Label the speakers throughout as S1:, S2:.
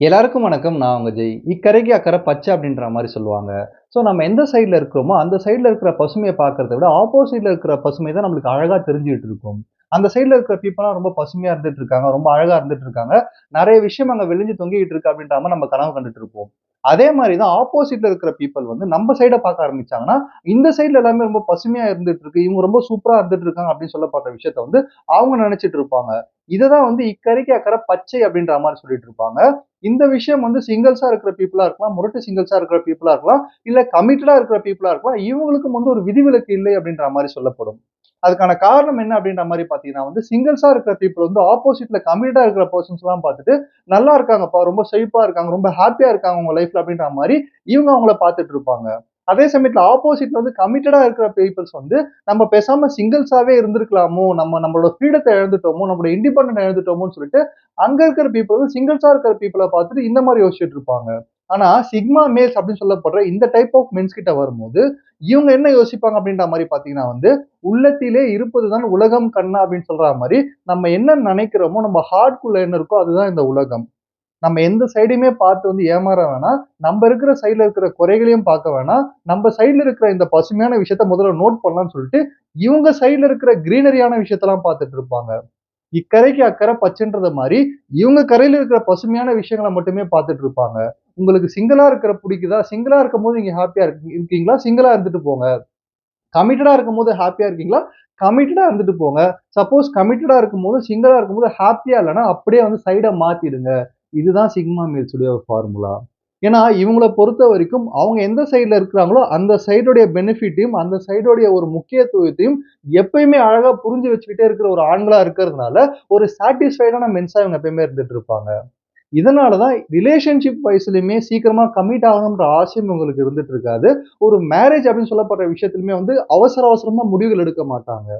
S1: எல்லாருக்கும் வணக்கம். நான் உங்க ஜெய். "இக்கரைக்கு அக்கரை பச்சை" அப்படின்ற மாரி சொல்லுவாங்க. ஸோ நம்ம எந்த சைட்ல இருக்கிறோமோ, அந்த சைட்ல இருக்கிற பசுமைய பார்க்கிறத விட, ஆப்போசிட்ல இருக்கிற பசுமை தான் நம்மளுக்கு அழகா தெரிஞ்சுகிட்டு இருக்கும். அந்த சைட்ல இருக்கிற பீப்பிள்லாம் ரொம்ப பசுமையா இருந்துட்டு இருக்காங்க. ரொம்ப அழகா இருந்துட்டு இருக்காங்க. நெறைய விஷயம் அங்க விளிஞ்சு தொங்கிக்கிட்டு இருக்கு அப்படின்ற மாரி நம்ம கனவு கண்டுட்டு இருப்போம். அதே மாரி தான் ஆப்போசிட்ல இருக்கிற பீப்பிள் வந்து நம்ம சைட பார்க்க ஆரம்பிச்சாங்கன்னா, இந்த சைட்ல எல்லாமே ரொம்ப பசுமையா இருந்துட்டு இருக்கு. இவங்க ரொம்ப சூப்பரா இருந்துட்டு இருக்காங்க அப்படின்னு சொல்லப்படுற விஷயத்த வந்து அவங்க நெனச்சுட்டு இருப்பாங்க. இததான் வந்து "இக்கரைக்கு அக்கரை பச்சை" அப்படின்ற மாரி சொல்லிட்டு இருப்பாங்க. இந்த விஷயம் வந்து சிங்கிள்ஸா இருக்கிற பீப்பிளா இருக்கலாம், முரட்டு சிங்கிள்ஸா இருக்கிற பீப்பிளா இருக்கலாம், இல்ல கமிட்டடா இருக்கிற பீப்பிளா இருக்கலாம். இவங்களுக்கும் வந்து ஒரு விதிவிலக்கு இல்லை அப்படின்ற மாரி சொல்லப்படும். அதுக்கான காரணம் என்ன அப்படின்ற மாரி பார்த்தீங்கன்னா வந்து, சிங்கிள்ஸா இருக்கிற பீப்பிள் வந்து ஆப்போசிட்ல கமிட்டடா இருக்கிற பெர்சன்ஸ்லாம் பார்த்துட்டு, நல்லா இருக்காங்கப்பா, ரொம்ப செழிப்பா இருக்காங்க, ரொம்ப ஹேப்பியா இருக்காங்க உங்க லைஃப்ல அப்படின்ற மாரி இவங்க அவங்கள பார்த்துட்டு இருப்பாங்க. அதே சமயத்துல ஆப்போசிட்ல வந்து கமிட்டடா இருக்கிற பீப்பிள்ஸ் வந்து, நம்ம பேசாம சிங்கிள்ஸாவே இருந்திருக்கலாமோ, நம்மளோட ஃப்ரீடத்த இழந்துட்டோமோ, நம்மளோட இண்டிபெண்டன்ட் இழந்துட்டோமோன்னு சொல்லிட்டு அங்க இருக்கிற பீப்பிள் வந்து சிங்கிள்ஸா இருக்கிற பீப்பிள பார்த்துட்டு இந்த மாரி யோசிச்சுட்டு இருப்பாங்க. ஆனா சிக்மா மேல்ஸ் அப்படின்னு சொல்லப்படுற இந்த டைப் ஆஃப் மென்ஸ் கிட்ட வரும்போது, இவங்க என்ன யோசிப்பாங்க அப்படின்ற மாரி பார்த்தீங்கன்னா வந்து, "உள்ளத்திலே இருப்பதுதான் உலகம் கண்ணா" அப்படின்னு சொல்றா மாரி, நம்ம என்ன நெனைக்கிறோமோ, நம்ம ஹார்ட்குள்ள என்ன இருக்கோ அதுதான் இந்த உலகம். நம்ம எந்த சைடுமே பார்த்து வந்து ஏமாற வேணாம். நம்ப இருக்கிற சைடுல இருக்கிற குறைகளையும் பார்க்க வேணாம். நம்ப சைடுல இருக்கிற இந்த பசுமையான விஷயத்த முதல்ல நோட் பண்ணலாம்னு சொல்லிட்டு, இவங்க சைடுல இருக்கிற கிரீனரியான விஷயத்தலாம் பார்த்துட்டு இருப்பாங்க. இக்கரைக்கு அக்கரை பச்சைன்றத மாரி, இவங்க கரையில இருக்கிற பசுமையான விஷயங்கள மட்டுமே பார்த்துட்டு இருப்பாங்க. உங்களுக்கு சிங்கிளா இருக்கிற புடிக்குதா? சிங்கிளா இருக்கும்போது நீங்க ஹேப்பியா இருக்கீங்களா? சிங்கிளா இருந்துட்டு போங்க. கமிட்டடா இருக்கும்போது ஹேப்பியா இருக்கீங்களா? கமிட்டடா இருந்துட்டு போங்க. சப்போஸ் கமிட்டடா இருக்கும்போது, சிங்கிளா இருக்கும்போது ஹேப்பியா இல்லன்னா, அப்படியே வந்து சைட மாத்திடுங்க. இதுதான் சிக்மா மேல்ஸ் உடைய ஃபார்முலா. ஏன்னா, இவங்கள பொறுத்தவரைக்கும் அவங்க எந்த சைடுல இருக்கிறாங்களோ, அந்த சைடுடைய பெனிஃபிட்டையும், அந்த சைடுடைய ஒரு முக்கியத்துவத்தையும் எப்பயுமே அழகா புரிஞ்சு வச்சுக்கிட்டே இருக்கிற ஒரு ஆண்களா இருக்கிறதுனால, ஒரு சாட்டிஸ்ஃபைடான மென்ஸா இவங்க எப்பயுமே இருந்துட்டு இருப்பாங்க. இதனால தான் ரிலேஷன்ஷிப் வயசுலயுமே சீக்கிரமா கமிட் ஆகணும்ன்ற ஆசையும் உங்களுக்கு இருந்துட்டு இருக்காது. ஒரு மேரேஜ் அப்படின்னு சொல்லப்படுற விஷயத்திலுமே வந்து அவசர அவசரமா முடிவுகள் எடுக்க மாட்டாங்க.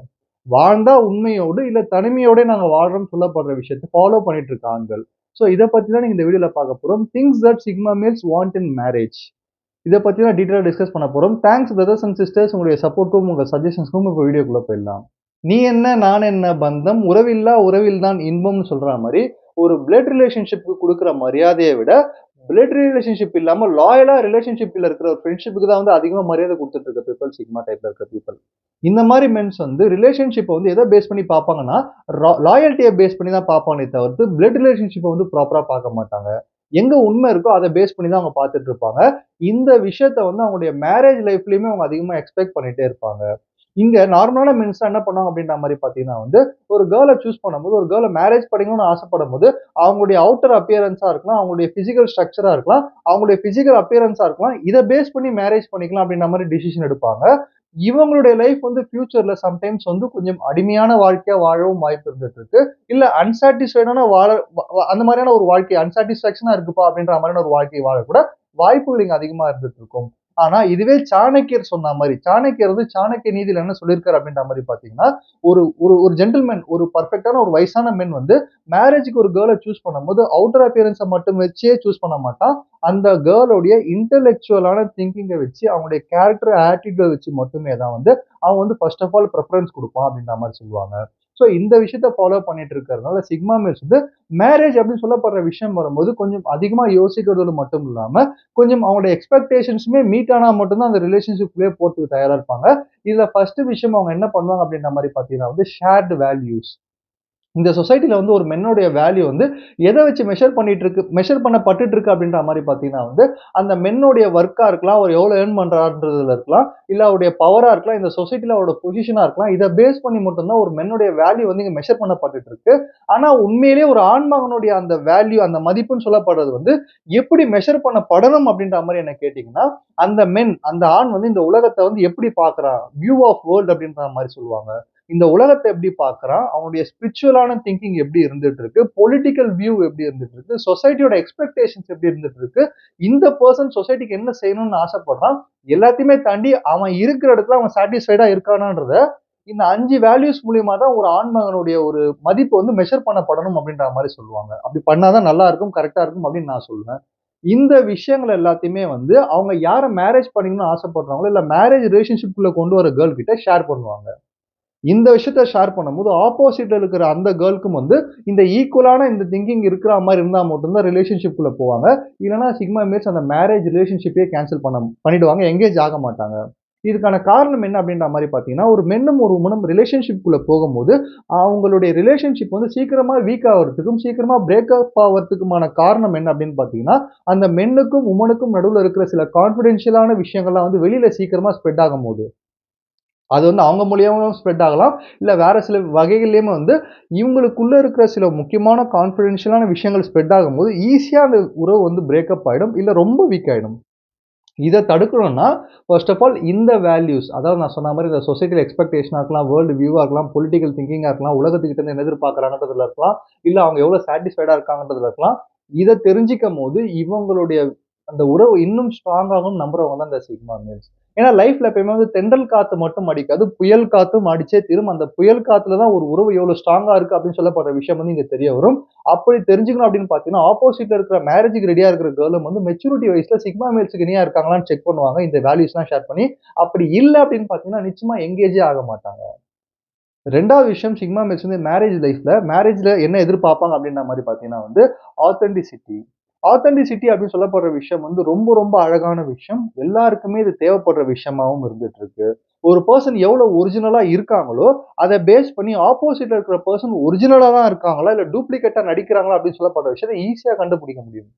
S1: வாழ்ந்தா உண்மையோடு, இல்ல தனிமையோட நாங்க வாழ்றோம்னு சொல்லப்படுற விஷயத்த ஃபாலோ பண்ணிட்டு இருக்க ஆண்கள். சோ இத பத்தி தான் நீங்க இந்த வீடியோல பார்க்க போறோம். Things that sigma males want in marriage. இத பத்தி தான் டீட்டெயிலா டிஸ்கஸ் பண்ண போறோம். தேங்க்ஸ் பிரதர்ஸ் அண்ட் சிஸ்டர்ஸ் உங்களுடைய சப்போர்ட்டும், உங்க சஜஷன்ஸ்க்கும் இப்ப வீடியோக்குள்ள போயிடலாம். "நீ என்ன நான் என்ன பந்தம் உறவில்லா உறவில் தான் இன்பம்னு" சொல்றா மாரி, ஒரு பிளட் ரிலேஷன்ஷிப்க்கு குடுக்குற மரியாதைய விட, பிளட் ரிலேஷன்ஷிப் இல்லாம லாயலா ரிலேஷன்ஷிப்ல இருக்கிற ஒரு ஃப்ரெண்ட்ஷிப்க்கு தான் வந்து அதிகமா மரியாதை குடுத்துட்டு இருக்க பீப்பிள் சிக்மா டைப்ல இருக்க பீப்பிள். இந்த மாரி மென்ஸ் வந்து ரிலேஷன்ஷிப்ப வந்து எத பேஸ் பண்ணி பார்ப்பாங்கன்னா, லாயல்ட்டிய பேஸ் பண்ணி தான் பார்ப்பாங்களே தவிர்த்து, பிளட் ரிலேஷன்ஷிப்ப வந்து ப்ராப்பரா பார்க்க மாட்டாங்க. எங்க உண்மை இருக்கோ அத பேஸ் பண்ணி தான் அவங்க பார்த்துட்டு இருப்பாங்க. இந்த விஷயத்த வந்து அவங்களுடைய மேரேஜ் லைஃப்லயுமே அவங்க அதிகமா எக்ஸ்பெக்ட் பண்ணிட்டே இருப்பாங்க. இங்க நார்மலான மென்ஸ்லாம் என்ன பண்ணுவாங்க அப்படின்ற மாரி பார்த்தீங்கன்னா வந்து, ஒரு கேர்ள சூஸ் பண்ணும்போது, ஒரு கேர்ள மேரேஜ் பண்ணிக்கணும்னு ஆசைப்படும்போது, அவங்களுடைய அவுட்டர் அப்பியரன்ஸா இருக்கலாம், அவங்களுடைய பிசிக்கல் ஸ்ட்ரக்சரா இருக்கலாம், அவங்களுடைய பிசிக்கல் அப்பியரன்ஸா இருக்கலாம். இத பேஸ் பண்ணி மேரேஜ் பண்ணிக்கலாம் அப்படின்ற மாரி டிசிஷன் எடுப்பாங்க. இவங்களுடைய லைஃப் வந்து ஃபியூச்சர்ல சம்டைம்ஸ் வந்து கொஞ்சம் அடிமையான வாழ்க்கையா வாழவும் வாய்ப்பு இருந்துட்டு இருக்கு. இல்ல அன்சாட்டிஸ்ஃபைடான வாழ அந்த மாரியான ஒரு வாழ்க்கை அன்சாட்டிஸ்ஃபேக்ஷனா இருக்குப்பா அப்படின்ற மாரியான ஒரு வாழ்க்கை வாழ கூட வாய்ப்புகள் இங்க அதிகமா இருந்துட்டு இருக்கும். ஆனா, இதுவே சாணக்கியர் சொன்ன மாரி, சாணக்கியர் வந்து சாணக்கிய நீதியில என்ன சொல்லியிருக்காரு அப்படின்ற மாரி பார்த்தீங்கன்னா, ஒரு ஒரு ஒரு ஜென்டில்மேன் ஒரு பெர்ஃபெக்ட்டான ஒரு வயசான மென் வந்து மேரேஜ்க்கு ஒரு கேர்ள சூஸ் பண்ணும்போது, அவுட்டர் அப்பியரன்ஸ மட்டும் வச்சே சூஸ் பண்ண மாட்டான். அந்த கேர்ளோடைய இன்டலெக்சுவலான திங்கிங்க வச்சு, அவங்களுடைய கேரக்டர், ஆட்டிட்யூட வச்சு மட்டுமே தான் வந்து, அவன் வந்து ஃபர்ஸ்ட் ஆஃப் ஆல் பிரெஃபரன்ஸ் குடுப்பான் அப்படின்ற மாரி சொல்லுவாங்க. சோ இந்த விஷயத்த ஃபாலோ பண்ணிட்டு இருக்கிறதுனால, சிக்மா மேல்ஸ் வந்து மேரேஜ் அப்படின்னு சொல்லப்படுற விஷயம் வரும்போது, கொஞ்சம் அதிகமா யோசிக்கிறதோடு மட்டும் இல்லாம, கொஞ்சம் அவங்களுடைய எக்ஸ்பெக்டேஷன்ஸுமே மீட் ஆனா மட்டும் தான் அந்த ரிலேஷன்ஷிப்குள்ளேயே போறதுக்கு தயாரா இருப்பாங்க. இதுல ஃபர்ஸ்ட் விஷயம் அவங்க என்ன பண்ணுவாங்க அப்படின்ற மாரி பார்த்தீங்கன்னா வந்து, ஷேர்ட் வேல்யூஸ். இந்த சொசைட்டில வந்து ஒரு மென்னோடைய வேல்யூ வந்து எத வச்சு மெஷர் பண்ணப்பட்டுட்டு இருக்கு அப்படின்ற மாரி பார்த்தீங்கன்னா வந்து, அந்த மென்னோடைய வொர்க்கா இருக்கலாம், அவர் எவ்வளோ ஏர்ன் பண்றார்ன்றதுல இருக்கலாம், இல்ல அவருடைய பவரா இருக்கலாம், இந்த சொசைட்டில அவரோட பொசிஷனா இருக்கலாம். இத பேஸ் பண்ணி மட்டும் தான் ஒரு மென்னுடைய வேல்யூ வந்து இங்க மெஷர் பண்ணப்பட்டுட்டு இருக்கு. ஆனா உண்மையிலேயே ஒரு ஆண்மகனுடைய அந்த வேல்யூ, அந்த மதிப்புன்னு சொல்லப்படுறது வந்து எப்படி மெஷர் பண்ணப்படணும் அப்படின்ற மாரி என்ன கேட்டீங்கன்னா, அந்த ஆண் வந்து இந்த உலகத்த வந்து எப்படி பார்க்குறான்? வியூ ஆஃப் வேர்ல்ட் அப்படின்ற மாரி சொல்லுவாங்க. இந்த உலகத்த எப்படி பார்க்குறான்? அவனுடைய ஸ்பிரிச்சுவலான திங்கிங் எப்படி இருந்துட்டு இருக்கு? பொலிட்டிக்கல் வியூ எப்படி இருந்துட்டு இருக்கு? சொசைட்டியோட எக்ஸ்பெக்டேஷன்ஸ் எப்படி இருந்துட்டு இருக்கு? இந்த பெர்சன் சொசைட்டிக்கு என்ன செய்யணும்னு ஆசைப்படுறான்? எல்லாத்தையுமே தாண்டி அவன் இருக்கிற இடத்துல அவன் சாட்டிஸ்ஃபைடா இருக்கானான்றத, இந்த 5 வேல்யூஸ் மூலியமா தான் ஒரு ஆண்மகனுடைய ஒரு மதிப்பு வந்து மெஷர் பண்ணப்படணும் அப்படின்ற மாரி சொல்லுவாங்க. அப்படி பண்ணா தான் நல்லா இருக்கும், கரெக்ட்டா இருக்கும் அப்படின்னு நான் சொல்லுவேன். இந்த விஷயங்கள் எல்லாத்தையுமே வந்து அவங்க யார மேரேஜ் பண்ணிக்கணும்னு ஆசைப்படுறாங்களோ, இல்ல மேரேஜ் ரிலேஷன்ஷிப்குள்ள கொண்டு வர கேர்ள் கிட்ட ஷேர் பண்ணுவாங்க. இந்த விஷயத்த ஷேர் பண்ணும்போது, ஆப்போசிட்ல இருக்கிற அந்த கேர்ள்க்கும் வந்து இந்த ஈக்குவலான இந்த திங்கிங் இருக்கிற மாரி இருந்தா மட்டும் தான் ரிலேஷன்ஷிப்குள்ள போவாங்க. இல்லன்னா சிக்மா மேல்ஸ் அந்த மேரேஜ் ரிலேஷன்ஷிப்பே கேன்சல் பண்ணிடுவாங்க. எங்கேஜ் ஆக மாட்டாங்க. இதுக்கான காரணம் என்ன அப்படின்ற மாரி பார்த்தீங்கன்னா, ஒரு மென்னும் ஒரு வுமனும் ரிலேஷன்ஷிப்குள்ள போகும்போது, அவங்களுடைய ரிலேஷன்ஷிப் வந்து சீக்கிரமா வீக் ஆவறதுக்கும், சீக்கிரமா பிரேக் அப் ஆவறதுக்குமான காரணம் என்ன அப்படின்னு பார்த்தீங்கன்னா, அந்த மென்னுக்கும், வுமனுக்கும் நடுவுல இருக்கிற சில கான்ஃபிடென்ஷியலான விஷயங்கள்லாம் வந்து வெளியில சீக்கிரமா ஸ்ப்ரெட் ஆகும்போது. அது வந்து அவங்க மூலியமாவும் ஸ்ப்ரெட் ஆகலாம். இல்ல வேற சில வகைகள்லயுமே வந்து இவங்களுக்குள்ள இருக்கிற சில முக்கியமான கான்ஃபிடென்ஷியலான விஷயங்கள் ஸ்ப்ரெட் ஆகும்போது, ஈஸியா அந்த உறவு வந்து பிரேக்கப் ஆயிடும். இல்ல ரொம்ப வீக் ஆயிடும். இத தடுக்கணும்னா, ஃபர்ஸ்ட் ஆஃப் ஆல் இந்த வேல்யூஸ் அதாவது நான் சொன்ன மாரி இந்த சொசைட்டியல் எக்ஸ்பெக்டேஷனா இருக்கலாம், வேர்ல்ட் வியூவா இருக்கலாம், பொலிட்டிக்கல் திங்கிங்கா இருக்கலாம், உலகத்துக்கிட்ட இருந்து என்ன எதிர்பார்க்குறாங்கன்றதுல இருக்கலாம், இல்ல அவங்க எவ்வளோ சாட்டிஸ்ஃபைடா இருக்காங்கன்றதுல இருக்கலாம். இத தெரிஞ்சுக்கும்போது இவங்களுடைய அந்த உறவு இன்னும் ஸ்ட்ராங் ஆகும்னு நம்புறவங்க தான் இந்த சிக்மா மேல்ஸ். ஏன்னா லைஃப்ல எப்பயுமே வந்து தென்றல் காத்து மட்டும் அடிக்காது, புயல் காத்தும் அடிச்சே தீரும். அந்த புயல் காத்துல தான் ஒரு உறவு எவ்வளோ ஸ்ட்ராங்கா இருக்கு அப்படின்னு சொல்லப்படுற விஷயம் வந்து இங்க தெரிய வரும். அப்படி தெரிஞ்சுக்கணும் அப்படின்னு பார்த்தீங்கன்னா, ஆப்போசிட்ல இருக்கிற மேரேஜ்க்கு ரெடியா இருக்கிற கேர்ளும் வந்து மெச்சூரிட்டி வைஸ்ல சிக்மா மேல்ஸ்க்கு இணையா இருக்காங்களான்னு செக் பண்ணுவாங்க. இந்த வேல்யூஸ்லாம் ஷேர் பண்ணி. அப்படி இல்ல அப்படின்னு பார்த்தீங்கன்னா, நிச்சயமா எங்கேஜே ஆக மாட்டாங்க. 2வது விஷயம் சிக்மா மேல்ஸ் வந்து மேரேஜ்ல என்ன எதிர்பார்ப்பாங்க அப்படின்ற மாரி பார்த்தீங்கன்னா வந்து, ஆத்தென்டிசிட்டி. ஆத்தென்டிசிட்டி அப்படின்னு சொல்லப்படுற விஷயம் வந்து ரொம்ப ரொம்ப அழகான விஷயம். எல்லாருக்குமே இது தேவைப்படுற விஷயமாவும் இருந்துட்டு இருக்கு. ஒரு பெர்சன் எவ்வளவு ஒரிஜினலா இருக்காங்களோ, அத பேஸ் பண்ணி ஆப்போசிட்ல இருக்கிற பெர்சன் ஒரிஜினலா தான் இருக்காங்களா, இல்ல டூப்ளிகேட்டா நடிக்கிறாங்களா அப்படின்னு சொல்லப்படுற விஷயத்த ஈஸியா கண்டுபிடிக்க முடியும்.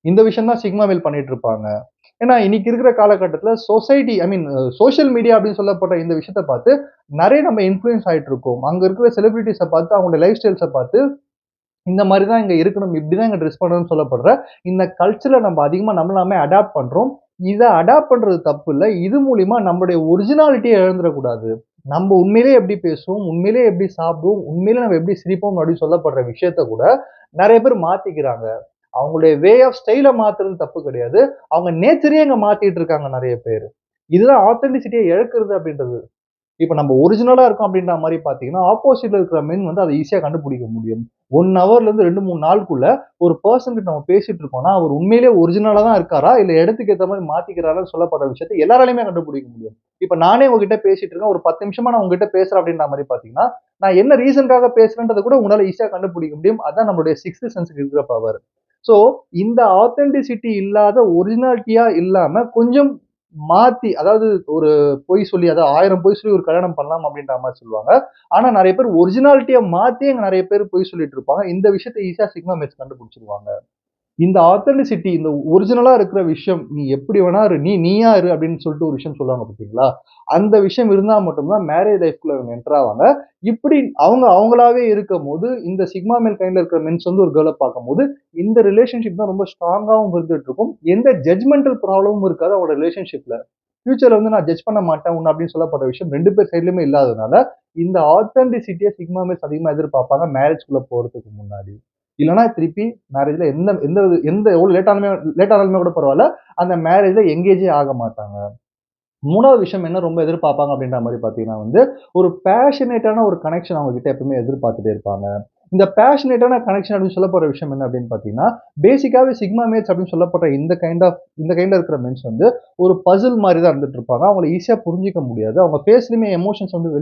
S1: இந்த விஷயம் தான் சிக்மா மேல் பண்ணிட்டு இருப்பாங்க. ஏன்னா, இன்னைக்கு இருக்கிற காலகட்டத்தில சொசைட்டி ஐ மீன் சோசியல் மீடியா அப்படின்னு சொல்லப்பட்ட இந்த விஷயத்த பார்த்து நெறைய நம்ம இன்ஃப்ளூயன்ஸ் ஆயிட்டு இருக்கோம். அங்க இருக்கிற செலிபிரிட்டீஸ பார்த்து, அவங்களுடைய லைஃப் ஸ்டைல்ஸ பார்த்து, இந்த மாரி தான் இங்க இருக்கணும், இப்படி தான் இங்க டிரெஸ் பண்ணணும்னு சொல்லப்படுற இந்த கல்ச்சர நம்ம அதிகமா நம்மளாமே அடாப்ட் பண்றோம். இத அடாப்ட் பண்றது தப்பு இல்ல. இது மூலியமா நம்மளுடைய ஒரிஜினாலிட்டிய இழந்துறக்கூடாது. நம்ம உண்மையிலேயே எப்படி பேசுவோம், உண்மையிலேயே எப்படி சாப்பிடுவோம், உண்மையிலேயே நம்ம எப்படி சிரிப்போம் அப்படின்னு சொல்லப்படுற விஷயத்த கூட நெறைய பேர் மாத்திக்கிறாங்க. அவங்களுடைய வே ஆஃப் ஸ்டைல மாத்துறது தப்பு கிடையாது. அவங்க நேச்சரையே இங்க மாத்திட்டு இருக்காங்க நெறைய பேரு. இதுதான் ஆத்தென்டிசிட்டிய இழக்கிறது அப்படின்றது. இப்ப நம்ம ஒரிஜினலா இருக்கோம் அப்படின்ற மாரி பார்த்தீங்கன்னா, ஆப்போசிட்ல இருக்கிற மென் வந்து அத ஈஸியா கண்டுபிடிக்க முடியும். 1 ஹவர்லேருந்து 2, 3 நாளுக்குள்ள ஒரு பெர்சன் கிட்ட நம்ம பேசிட்டு இருக்கோம்னா, அவர் உண்மையிலேயே ஒரிஜினலா தான் இருக்காரா? இல்ல இடத்துக்கு ஏத்த மாரி மாத்திக்கிறாரான்னு சொல்லப்படுற விஷயத்த எல்லாராலயுமே கண்டுபிடிக்க முடியும். இப்ப நானே உங்ககிட்ட பேசிட்டு இருக்கேன். ஒரு 10 நிமிஷமா நான் உங்ககிட்ட பேசுறேன் அப்படின்ற மாரி பார்த்தீங்கன்னா, நான் என்ன ரீசன்க்காக பேசுறேன்றத கூட உங்களால ஈஸியா கண்டுபிடிக்க முடியும். அதான் நம்மளுடைய 6த் சென்ஸ்க்கு இருக்கிற பவர். ஸோ, இந்த ஆத்தென்டிசிட்டி இல்லாத ஒரிஜினாலிட்டியா இல்லாம கொஞ்சம் மாத்தி அதாவது ஒரு பொய் சொல்லி அதாவது 1000 பொய் சொல்லி ஒரு கல்யாணம் பண்ணலாம் அப்படின்ற மாரி சொல்லுவாங்க. ஆனா நெறைய பேர் ஒரிஜினாலிட்டிய மாத்தி அங்க நெறைய பேர் பொய் சொல்லிட்டு இருப்பாங்க. இந்த விஷயத்த ஈஸியா சிக்மா மேட்ச் கண்டுபிடிச்சுருவாங்க. இந்த ஆத்தென்டிசிட்டி இந்த ஒரிஜினலா இருக்கிற விஷயம், நீ எப்படி வேணா இரு, நீயா இரு அப்படின்னு சொல்லிட்டு ஒரு விஷயம் சொல்லுவாங்க பார்த்தீங்களா? அந்த விஷயம் இருந்தா மட்டும் தான் மேரேஜ் லைஃப்குள்ள இவங்க என்டர் ஆவாங்க. இப்படி அவங்க அவங்களாவே இருக்கும்போது, இந்த சிக்மா மேல் கைண்ட்ல இருக்கிற மென்ஸ் வந்து ஒரு கேர்ள பார்க்கும்போது, இந்த ரிலேஷன்ஷிப் தான் ரொம்ப ஸ்ட்ராங்காவும் இருந்துட்டு இருக்கும். எந்த ஜட்ஜ்மென்டல் ப்ராப்ளமும் இருக்காது அவங்களோட ரிலேஷன்ஷிப்ல. ஃபியூச்சர்ல வந்து நான் ஜட்ஜ் பண்ண மாட்டேன் உன்ன அப்படின்னு சொல்லப்படுற விஷயம் 2 பேர் சைட்லயுமே இல்லாததுனால, இந்த ஆத்தென்டிசிட்டிய சிக்மா மேல்ஸ் அதிகமா எதிர்பார்ப்பாங்க மேரேஜ்குள்ள போறதுக்கு முன்னாடி. இல்லன்னா திருப்பி மேரேஜ்ல எந்த எந்த எந்த எவ்வளவு லேட் ஆனாலுமே கூட பரவால்ல. அந்த மேரேஜ்ல எங்கேஜே ஆக மாட்டாங்க. 3வது விஷயம் என்ன ரொம்ப எதிர்பார்ப்பாங்க அப்படின்ற மாரி பார்த்தீங்கன்னா வந்து, ஒரு பேஷனேட்டான ஒரு கனெக்ஷன் அவங்க கிட்ட எப்பவுமே எதிர்பார்த்துட்டே இருப்பாங்க. இந்த பேஷனேட்டான கனெக்ஷன் அப்படின்னு சொல்லப்படுற விஷயம் என்ன அப்படின்னு பார்த்தீங்கன்னா, பேசிக்காவே சிக்மா மேட்ஸ் அப்படின்னு சொல்லப்படுற இந்த கைண்ட்ல இருக்கிற மென்ஸ் வந்து ஒரு பசில் மாரி தான் இருந்துட்டு இருப்பாங்க. அவங்கள ஈஸியா புரிஞ்சுக்க முடியாது. அவங்க ஃபேஸ்லயுமே எமோஷன்ஸ் வந்து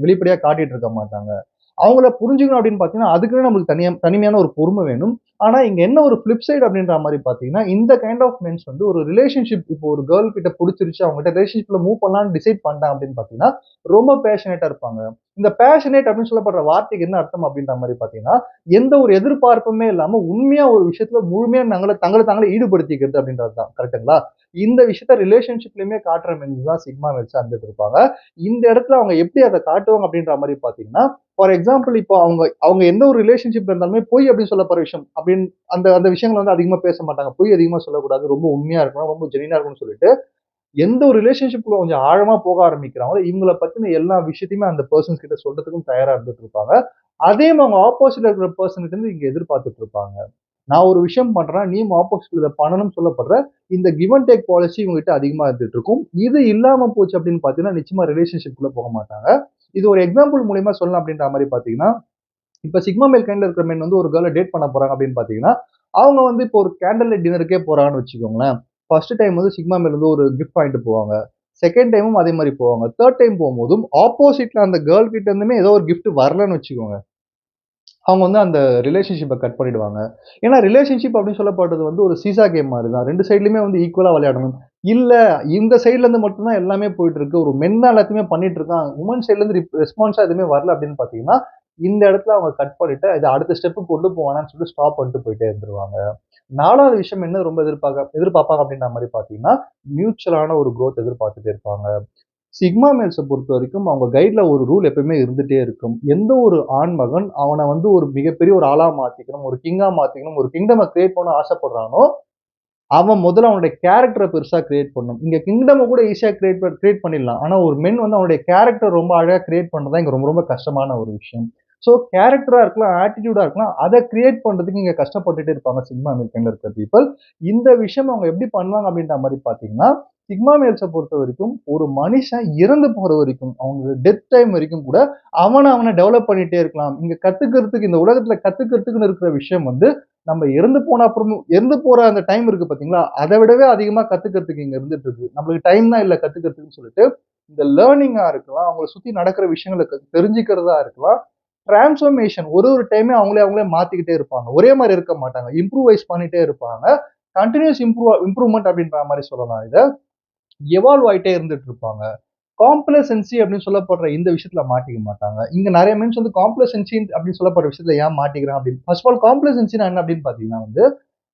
S1: வெளிப்படையா காட்டிட்டு இருக்க மாட்டாங்க. அவங்கள புரிஞ்சுக்கணும் அப்படின்னு பார்த்தீங்கன்னா, அதுக்குன்னு நம்மளுக்கு தனிமையான ஒரு பொறுமை வேணும். ஆனா, இங்க என்ன ஒரு ஃபிளிப் சைட் அப்படின்ற மாரி பார்த்தீங்கன்னா, இந்த கைண்ட் ஆஃப் மென்ஸ் வந்து ஒரு ரிலேஷன்ஷிப் இப்போ ஒரு கேர்ள் கிட்ட புடிச்சிருச்சு, அவங்ககிட்ட ரிலேஷன்ஷிப்ல மூவ் பண்ணலாம்னு டிசைட் பண்ணிட்டாங்க அப்படின்னு பார்த்தீங்கன்னா, ரொம்ப பேஷனேட்டா இருப்பாங்க. இந்த பேஷனேட் அப்படின்னு சொல்லப்படுற வார்த்தைக்கு என்ன அர்த்தம் அப்படின்ற மாரி பார்த்தீங்கன்னா, எந்த ஒரு எதிர்பார்ப்புமே இல்லாம உண்மையா ஒரு விஷயத்துல முழுமையா தங்கள தாங்களே ஈடுபடுத்திக்கிறது அப்படின்றது தான். கரெக்ட்டுங்களா? இந்த விஷயத்த ரிலேஷன்ஷிப்லயுமே காட்டுற மென்ஸ் தான் சிக்மா மென்ஸா இருந்துட்டு இருப்பாங்க. இந்த இடத்துல அவங்க எப்படி அத காட்டுவாங்க அப்படின்ற மாரி பார்த்தீங்கன்னா, ஃபார் எக்ஸாம்பிள் இப்போ அவங்க அவங்க எந்த ஒரு ரிலேஷன்ஷிப்ல இருந்தாலுமே பொய் அப்படின்னு சொல்லப்படுற விஷயம் அப்படின்னு அந்த அந்த விஷயங்கள வந்து அதிகமா பேச மாட்டாங்க. பொய் அதிகமா சொல்லக்கூடாது. ரொம்ப உண்மையா இருக்கணும். ரொம்ப ஜென்யூனா இருக்கணும்னு சொல்லிட்டு, எந்த ஒரு ரிலேஷன்ஷிப்குள்ள கொஞ்சம் ஆழமா போக ஆரம்பிக்கிறாங்களோ, இவங்கள பத்தின எல்லா விஷயத்தையுமே அந்த பெர்சன்ஸ் கிட்ட சொல்றதுக்கும் தயாரா இருந்துட்டு இருப்பாங்க. அதையும் அவங்க ஆப்போசிட்ல இருக்கிற பெர்சன் கிட்ட இருந்து இங்க எதிர்பார்த்துட்டு இருப்பாங்க. நான் ஒரு விஷயம் பண்றேன். நீயும் ஆப்போசிட்ல இத பண்ணணும்னு சொல்லப்படுற இந்த கிவ் அண்ட் டேக் பாலிசி இவங்ககிட்ட அதிகமா இருந்துட்டு இருக்கும். இது இல்லாம போச்சு அப்படின்னு பார்த்தீங்கன்னா, நிச்சயமா ரிலேஷன்ஷிப்குள்ள போக மாட்டாங்க. இது ஒரு எக்ஸாம்பிள் மூலியமா சொல்லலாம் அப்படின்ற மாரி பார்த்தீங்கன்னா, இப்ப சிக்மா மேல் கைண்ட்ல இருக்கிற மென் வந்து ஒரு கேர்ள டேட் பண்ண போறாங்க அப்படின்னு பார்த்தீங்கன்னா, அவங்க வந்து இப்போ ஒரு கேண்டில் லைட் டின்னருக்கே போறாங்கன்னு வச்சுக்கோங்களேன். ஃபர்ஸ்ட் டைம் வந்து சிக்மா மேல் வந்து ஒரு கிஃப்ட் வாங்கிட்டு போவாங்க. செகண்ட் டைமும் அதே மாரி போவாங்க. தேர்ட் டைம் போம்போதும் ஆப்போசிட்ல அந்த கேர்ள் கிட்ட இருந்துமே ஏதோ ஒரு கிஃப்ட் வரலன்னு வச்சுக்கோங்க. அவங்க வந்து அந்த ரிலேஷன்ஷிப்ப கட் பண்ணிடுவாங்க. ஏன்னா ரிலேஷன்ஷிப் அப்படின்னு சொல்லப்படுறது வந்து ஒரு சீசா கேம் மாரி தான். 2 சைட்லயுமே வந்து ஈக்குவலா விளையாடணும். இல்ல இந்த சைட்ல இருந்து மட்டும் தான் எல்லாமே போயிட்டு இருக்கு. ஒரு மென் தான் எல்லாத்தையுமே பண்ணிட்டு இருக்கான். வுமன் சைட்ல இருந்து ரெஸ்பான்ஸா எதுவுமே வரல அப்படின்னு பார்த்தீங்கன்னா, இந்த இடத்துல அவங்க கட் பண்ணிட்டு இத அடுத்த ஸ்டெப்புக்கு கொண்டு போவேணான்னு சொல்லிட்டு ஸ்டாப் பண்ணிட்டு போயிட்டே இருந்துருவாங்க. 4வது விஷயம் என்ன ரொம்ப எதிர்பார்ப்பாங்க அப்படின்ற மாரி பார்த்தீங்கன்னா, மியூச்சுவலான ஒரு குரோத் எதிர்பார்த்துட்டே இருப்பாங்க. சிக்மா மேல்ஸ பொறுத்தவரைக்கும் அவங்க கைட்ல ஒரு ரூல் எப்பவுமே இருந்துட்டே இருக்கும். எந்த ஒரு ஆண்மகன் அவன வந்து ஒரு மிகப்பெரிய ஒரு ஆளா மாத்திக்கணும், ஒரு கிங்கா மாத்திக்கணும், ஒரு கிங்டம கிரியேட் பண்ண ஆசைப்படுறானோ, அவன் முதல்ல அவனுடைய கேரக்டர பெருசா கிரியேட் பண்ணணும். இங்க கிங்டம கூட ஈஸியா கிரியேட் பண்ணிடலாம். ஆனா ஒரு மென் வந்து அவனுடைய கேரக்டர் ரொம்ப அழகா கிரியேட் பண்றது தான் இங்க ரொம்ப ரொம்ப கஷ்டமான ஒரு விஷயம். ஸோ கேரக்டரா இருக்கலாம், ஆட்டிட்யூடா இருக்கலாம். அத கிரியேட் பண்றதுக்கு இங்க கஷ்டப்பட்டுட்டே இருப்பாங்க சிக்மா அமெரிக்கன்ல இருக்க பீப்பிள். இந்த விஷயம் அவங்க எப்படி பண்ணுவாங்க அப்படின்ற மாரி பார்த்தீங்கன்னா, சிக்மா மேல்ஸ பொறுத்தவரைக்கும் ஒரு மனுஷன் இறந்து போற வரைக்கும், அவங்க டெத் டைம் வரைக்கும் கூட அவன டெவலப் பண்ணிட்டே இருக்கலாம். இங்க கத்துக்கிறதுக்கு இந்த உலகத்துல கத்துக்கிறதுக்குன்னு இருக்கிற விஷயம் வந்து நம்ம இறந்து போன அப்புறமும் இறந்து போற அந்த டைம் இருக்கு பார்த்தீங்களா? அத விடவே அதிகமா கத்துக்கிறதுக்கு இங்க இருந்துட்டு இருக்கு. நம்மளுக்கு டைம் தான் இல்ல கத்துக்கிறதுக்குன்னு சொல்லிட்டு, இந்த லேர்னிங்கா இருக்கலாம், அவங்கள சுத்தி நடக்கிற விஷயங்கள தெரிஞ்சுக்கிறதா இருக்கலாம், டிரான்ஸ்ஃபர்மேஷன் ஒரு டைமே அவங்களே மாத்திக்கிட்டே இருப்பாங்க. ஒரே மாரி இருக்க மாட்டாங்க. இம்ப்ரூவைஸ் பண்ணிட்டே இருப்பாங்க. கன்டினியூஸ் இம்ப்ரூவ்மென்ட் அப்படின்ற மாரி சொல்லலாம் இத. எவால்வ் ஆயிட்டே இருந்துட்டு இருப்பாங்க. காம்ப்ளசன்சி அப்படின்னு சொல்லப்படுற இந்த விஷயத்துல மாட்டிக்க மாட்டாங்க. இங்க நெறைய மென்ஸ் வந்து காம்ப்ளசன்சி அப்படின்னு சொல்லப்படுற விஷயத்துல ஏன் மாட்டிக்கிறான் அப்படின்னு. ஃபர்ஸ்ட் ஆஃப் ஆல் காம்ப்ளசன்சினா என்ன அப்படின்னு பார்த்தீங்கன்னா வந்து,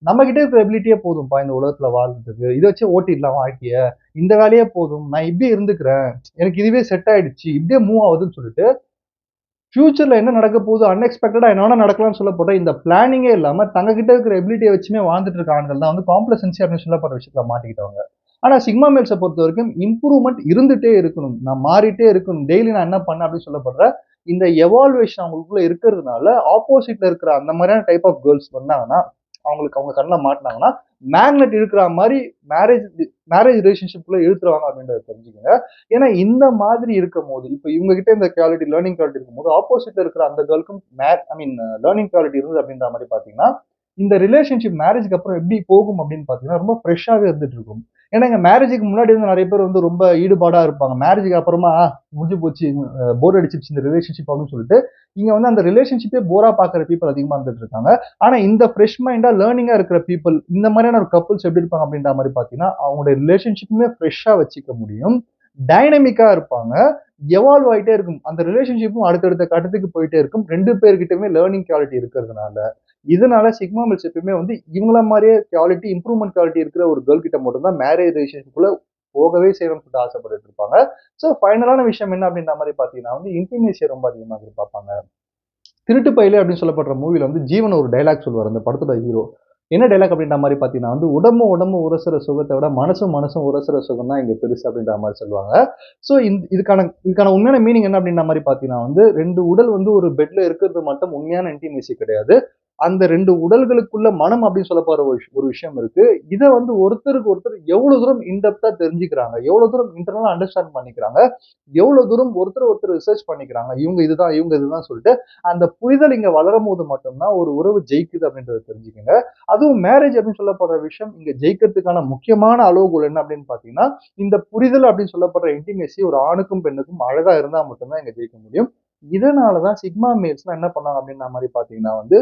S1: நம்ம கிட்ட இருக்கிற எபிலிட்டியே போதும்பா இந்த உலகத்துல வாழ்றதுக்கு. இத வச்சு ஓட்டிடலாம் வாழ்க்கைய. இந்த வேலையே போதும். நான் இப்படியே இருந்துக்கிறேன். எனக்கு இதுவே செட் ஆயிடுச்சு. இப்படியே மூவ் ஆகுதுன்னு சொல்லிட்டு, ஃபியூச்சர்ல என்ன நடக்க போகுது அன்எக்ஸ்பெக்டடா என்ன வேணா நடக்கலாம்னு சொல்லப்படுற இந்த பிளானிங்கே இல்லாம தங்க கிட்ட இருக்கிற எபிலிட்டிய வச்சுமே வாழ்ந்துட்டு இருக்க ஆண்கள் தான் வந்து காம்ப்ளசன்சி அப்படின்னு சொல்லப்படுற விஷயத்துல மாட்டிக்கிட்டவங்க. ஆனா சிக்மா மேல்ஸ பொறுத்தவரைக்கும் இம்ப்ரூவ்மென்ட் இருந்துட்டே இருக்கணும். நான் மாறிட்டே இருக்கணும். டெய்லி நான் என்ன பண்ணேன் அப்படின்னு சொல்லப்படுற இந்த எவால்வேஷன் அவங்களுக்குள்ள இருக்கிறதுனால, ஆப்போசிட்ல இருக்கிற அந்த மாதிரியான டைப் ஆஃப் கேர்ள்ஸ் வந்தாங்கன்னா, அவங்களுக்கு அவங்க கண்ல மாட்டுனாங்கன்னா, மேக்னெட் இழுக்கிற மாரி மேரேஜ் மேரேஜ் ரிலேஷன்ஷிப்குள்ள இழுத்துருவாங்க அப்படின்றத தெரிஞ்சுக்கங்க. ஏன்னா இந்த மாதிரி இருக்கும்போது, இப்ப இவங்க கிட்ட இந்த குவாலிட்டி லேர்னிங் குவாலிட்டி இருக்கும்போது, ஆப்போசிட்ல இருக்கிற அந்த கேர்ள்க்கும் ஐ மீன் லேர்னிங் குவாலிட்டி இருந்தது அப்படின்ற மாரி பார்த்தீங்கன்னா, இந்த ரிலேஷன்ஷிப் மேரேஜ்க்கு அப்புறம் எப்படி போகும் அப்படின்னு பார்த்தீங்கன்னா, ரொம்ப ஃப்ரெஷ்ஷாவே இருந்துட்டு இருக்கும். ஏன்னா இங்க மேரேஜ்க்கு முன்னாடி வந்து நெறைய பேர் வந்து ரொம்ப ஈடுபாடா இருப்பாங்க. மேரேஜ்க்கு அப்புறமா முடிஞ்சு போச்சு போர் அடிச்சிருச்சு இந்த ரிலேஷன்ஷிப் அப்படின்னு சொல்லிட்டு, இங்க வந்து அந்த ரிலேஷன்ஷிப்பே போரா பார்க்குற பீப்பிள் அதிகமா இருந்துட்டு இருக்காங்க. ஆனா இந்த ஃப்ரெஷ் மைண்டா லேர்னிங்கா இருக்கிற பீப்பிள் இந்த மாதிரியான ஒரு கப்புள்ஸ் எப்படி இருப்பாங்க அப்படின்ற மாரி பார்த்தீங்கன்னா, அவங்களுடைய ரிலேஷன்ஷிப்புமே ஃப்ரெஷ்ஷா வச்சுக்க முடியும். டைனமிக்கா இருப்பாங்க. எவால்வ் ஆயிட்டே இருக்கும். அந்த ரிலேஷன்ஷிப்பும் அடுத்தடுத்த கட்டத்துக்கு போயிட்டே இருக்கும். 2 பேர்கிட்டயுமே லேர்னிங் குவாலிட்டி இருக்கிறதுனால. இதனால சிக்மா மேல்ஸ் எப்பயுமே வந்து இவங்கள மாரியே குவாலிட்டி, இம்ப்ரூவ்மென்ட் குவாலிட்டி இருக்கிற ஒரு கேர்ள் கிட்ட மட்டும் தான் மேரேஜ் ரிலேஷன்ஷிப்குள்ள போகவே செய்யணும்னு சொல்லிட்டு ஆசைப்பட்டுட்டு இருப்பாங்க. ஸோ ஃபைனலான விஷயம் என்ன அப்படின்ற மாரி பார்த்தீங்கன்னா வந்து இன்டிமேசிய ரொம்ப அதிகமா எதிர்பார்ப்பாங்க. திருட்டு பயலே அப்படின்னு சொல்லப்படுற மூவில வந்து ஜீவன் ஒரு டயலாக் சொல்லுவாரு அந்த படத்தோட ஹீரோ. என்ன டயலாக் அப்படின்ற மாரி பார்த்தீங்கன்னா வந்து, "உடம்பும் உடம்பும் உரசுற சுகத்த விட மனசும் மனசும் உரசுற சுகம் தான் இங்க பெருசு" அப்படின்ற மாரி சொல்லுவாங்க. ஸோ இதுக்கான உண்மையான மீனிங் என்ன அப்படின்ற மாரி பார்த்தீங்கன்னா வந்து, 2 உடல் வந்து ஒரு பெட்ல இருக்கிறது மட்டும் உண்மையான இன்டிமேசி கிடையாது. அந்த 2 உடல்களுக்குள்ள மனம் அப்படின்னு சொல்லப்படுற ஒரு விஷயம் இருக்கு. இத வந்து ஒருத்தருக்கு ஒருத்தர் எவ்வளவு தூரம் இன் டெப்த்தா தெரிஞ்சுக்கிறாங்க, எவ்வளவு தூரம் இன்டர்னலா அண்டர்ஸ்டாண்ட் பண்ணிக்கிறாங்க, எவ்வளவு தூரம் ஒருத்தர் ஒருத்தர் ரிசர்ச் பண்ணிக்கிறாங்க. இவங்க இதுதான் சொல்லிட்டு, அந்த புரிதல் இங்க வளரும்போது மட்டும் தான் ஒரு உறவு ஜெயிக்குது அப்படின்றத தெரிஞ்சுக்கங்க. அதுவும் மேரேஜ் அப்படின்னு சொல்லப்படுற விஷயம் இங்க ஜெயிக்கிறதுக்கான முக்கியமான அளவுகோல் என்ன அப்படின்னு பார்த்தீங்கன்னா, இந்த புரிதல் அப்படின்னு சொல்லப்படுற இன்டிமேசி ஒரு ஆணுக்கும், பெண்ணுக்கும் அழகா இருந்தா மட்டும் தான் இங்க ஜெயிக்க முடியும். இதனால தான் சிக்மா மேல்ஸ்லாம் என்ன பண்ணாங்க அப்படின்ற மாரி பார்த்தீங்கன்னா வந்து,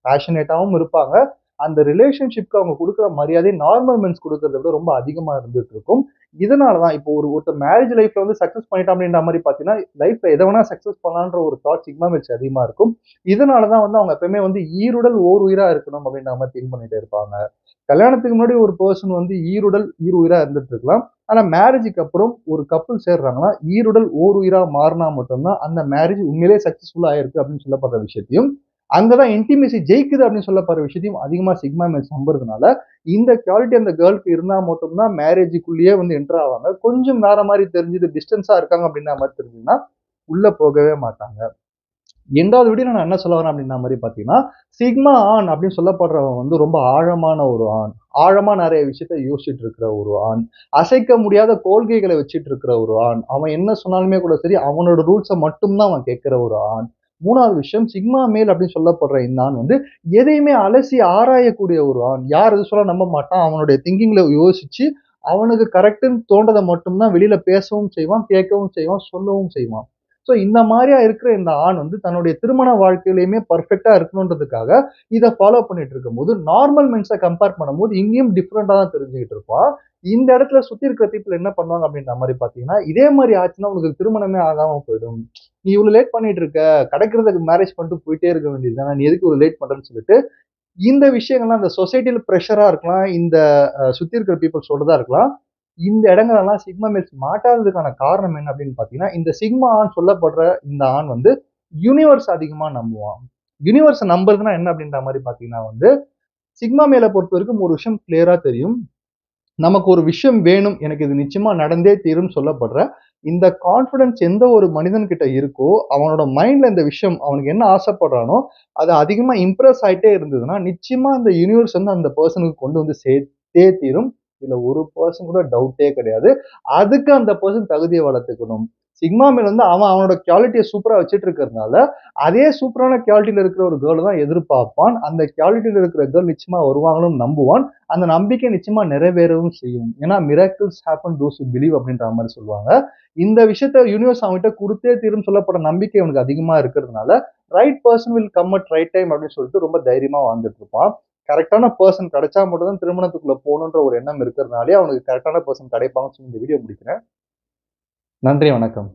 S1: பேஷனேட்டாவும் இருப்பாங்க. அந்த ரிலேஷன்ஷிப்க்கு அவங்க குடுக்குற மரியாதை நார்மல் மென்ஸ் குடுக்கிறத விட ரொம்ப அதிகமா இருந்துட்டு இருக்கும். இதனால தான் இப்போ ஒருத்தர் மேரேஜ் லைஃப்ல வந்து சக்சஸ் பண்ணிட்டான் அப்படின்ற மாரி பார்த்தீங்கன்னா, லைஃப்ல எத வேணா சக்சஸ் பண்ணலான்ற ஒரு தாட் சிக்மா மேல்ஸ் அதிகமா இருக்கும். இதனால தான் வந்து அவங்க எப்பவுமே வந்து ஈருடல் ஓர் உயிரா இருக்கணும் அப்படின்ற மாரி திங்க் பண்ணிட்டே இருப்பாங்க. கல்யாணத்துக்கு முன்னாடி ஒரு பெர்சன் வந்து ஈருடல் ஈர் உயிரா இருந்துட்டு இருக்கலாம். ஆனா மேரேஜ்க்கு அப்புறம் ஒரு கப்புள் சேர்றாங்கன்னா, ஈருடல் ஓர் உயிரா மாறுனா மட்டும் தான் அந்த மேரேஜ் உண்மையிலேயே சக்சஸ்ஃபுல்லா ஆயிருக்கு அப்படின்னு சொல்லப்படுற விஷயத்தையும், அங்க தான் இன்டிமேசி ஜெயிக்குது அப்படின்னு சொல்லப்படுற விஷயத்தையும் அதிகமா சிக்மா மேல்ஸ் நம்புறதுனால, இந்த குவாலிட்டி அந்த கேர்ள்க்கு இருந்தா மட்டும் தான் மேரேஜுக்குள்ளேயே வந்து என்டர் ஆவாங்க. கொஞ்சம் வேற மாரி தெரிஞ்சுது டிஸ்டன்ஸா இருக்காங்க அப்படின்ற மாரி தெரிஞ்சதுன்னா, உள்ள போகவே மாட்டாங்க. 2வது வீடியோல நான் என்ன சொல்ல வரேன் அப்படின்ற மாரி பார்த்தீங்கன்னா, சிக்மா ஆண் அப்படின்னு சொல்லப்படுறவன் வந்து ரொம்ப ஆழமான ஒரு ஆண். ஆழமா நெறைய விஷயத்த யோசிச்சுட்டு இருக்கிற ஒரு ஆண். அசைக்க முடியாத கொள்கைகள வச்சுட்டு இருக்கிற ஒரு ஆண். அவன் என்ன சொன்னாலுமே கூட சரி, அவனோட ரூல்ஸ மட்டும் தான் அவன் கேட்கிற ஒரு ஆண். 3வது விஷயம் சிக்மா மேல் அப்படின்னு சொல்லப்படுற இந்த ஆண் வந்து எதையுமே அலசி ஆராயக்கூடிய ஒரு ஆண். யார் எது சொன்னா நம்ப மாட்டான். அவனுடைய திங்கிங்ல யோசிச்சு, அவனுக்கு கரெக்ட்ன்னு தோன்றத மட்டும் தான் வெளியில பேசவும் செய்வான், கேட்கவும் செய்வான், சொல்லவும் செய்வான். ஸோ இந்த மாரியா இருக்கிற இந்த ஆண் வந்து தன்னுடைய திருமண வாழ்க்கையிலயுமே பெர்ஃபெக்ட்டா இருக்கணுன்றதுக்காக இத ஃபாலோ பண்ணிட்டு இருக்கும்போது, நார்மல் மென்ஸ கம்பேர் பண்ணும்போது இங்கேயும் டிஃபரெண்ட்டா தான் தெரிஞ்சுகிட்டு இருப்பான். இந்த இடத்துல சுத்தி இருக்கிற பீப்பிள் என்ன பண்ணுவாங்க அப்படின்ற மாரி பார்த்தீங்கன்னா, இதே மாரி ஆச்சுன்னா உனக்கு திருமணமே ஆகாம போயிடும். நீ இவ்ளோ லேட் பண்ணிட்டு இருக்க. கிடைக்கிறதுக்கு மேரேஜ் பண்ணிட்டு போயிட்டே இருக்க வேண்டியது தானே. நீ எதுக்கு இவ்ளோ லேட் பண்றன்னு சொல்லிட்டு, இந்த விஷயங்கள்லாம் இந்த சொசைட்டில பிரஷரா இருக்கலாம். இந்த சுத்தி இருக்கிற பீப்பிள் சொல்றதா இருக்கலாம். இந்த இடங்களெல்லாம் சிக்மா மேல்ஸ் மாட்டாததுக்கான காரணம் என்ன அப்படின்னு பார்த்தீங்கன்னா, இந்த சிக்மா ஆண் சொல்லப்படுற இந்த ஆண் வந்து யூனிவர்ஸ் அதிகமா நம்புவான். யூனிவர்ஸ நம்புறதுன்னா என்ன அப்படின்ற மாரி பார்த்தீங்கன்னா வந்து, சிக்மா மேல பொறுத்தவரைக்கும் ஒரு விஷயம் கிளியரா தெரியும். நமக்கு ஒரு விஷயம் வேணும். எனக்கு இது நிச்சயமா நடந்தே தீரும்னு சொல்லப்படுற, இந்த கான்ஃபிடன்ஸ் எந்த ஒரு மனிதன் கிட்ட இருக்கோ, அவனோட மைண்ட்ல இந்த விஷயம் அவனுக்கு என்ன ஆசைப்படுறானோ, அது அதிகமா இம்ப்ரெஸ் ஆயிட்டே இருந்ததுன்னா, நிச்சயமா அந்த யுனிவர்ஸ் வந்து அந்த பெர்சனுக்கு கொண்டு வந்து சேர்த்தே தீரும். இதுல ஒரு பெர்சன் கூட டவுட்டே கிடையாது. அதுக்கு அந்த பெர்சன் தகுதிய வளர்த்துக்கணும். சிக்மா மேல் வந்து அவன் அவனோட குவாலிட்டிய சூப்பரா வச்சுட்டு இருக்கிறதுனால, அதே சூப்பரான குவாலிட்டில இருக்கிற ஒரு கேர்ள தான் எதிர்பார்ப்பான். அந்த குவாலிட்டில இருக்கிற கேர்ள் நிச்சயமா வருவாங்கன்னு நம்புவான். அந்த நம்பிக்கை நிச்சயமா நிறைவேறவும் செய்யும். ஏன்னா miracles happen those who believe அப்படின்ற மாரி சொல்லுவாங்க. இந்த விஷயத்த யூனிவர்ஸ் அவன்கிட்ட குடுத்தே தீரும்னு சொல்லப்பட்ட நம்பிக்கை அவனுக்கு அதிகமா இருக்கிறதுனால, right person will come at right time அப்படின்னு சொல்லிட்டு ரொம்ப தைரியமா வாழ்ந்துட்டு இருப்பான். கரெக்ட்டான பெர்சன் கிடைச்சா மட்டும் தான் திருமணத்துக்குள்ள போணுன்ற ஒரு எண்ணம் இருக்கிறதுனாலயே அவனுக்கு கரெக்ட்டான பெர்சன் கிடைப்பாங்கன்னு சொல்லி இந்த வீடியோ முடிக்கிறேன். நன்றி, வணக்கம்.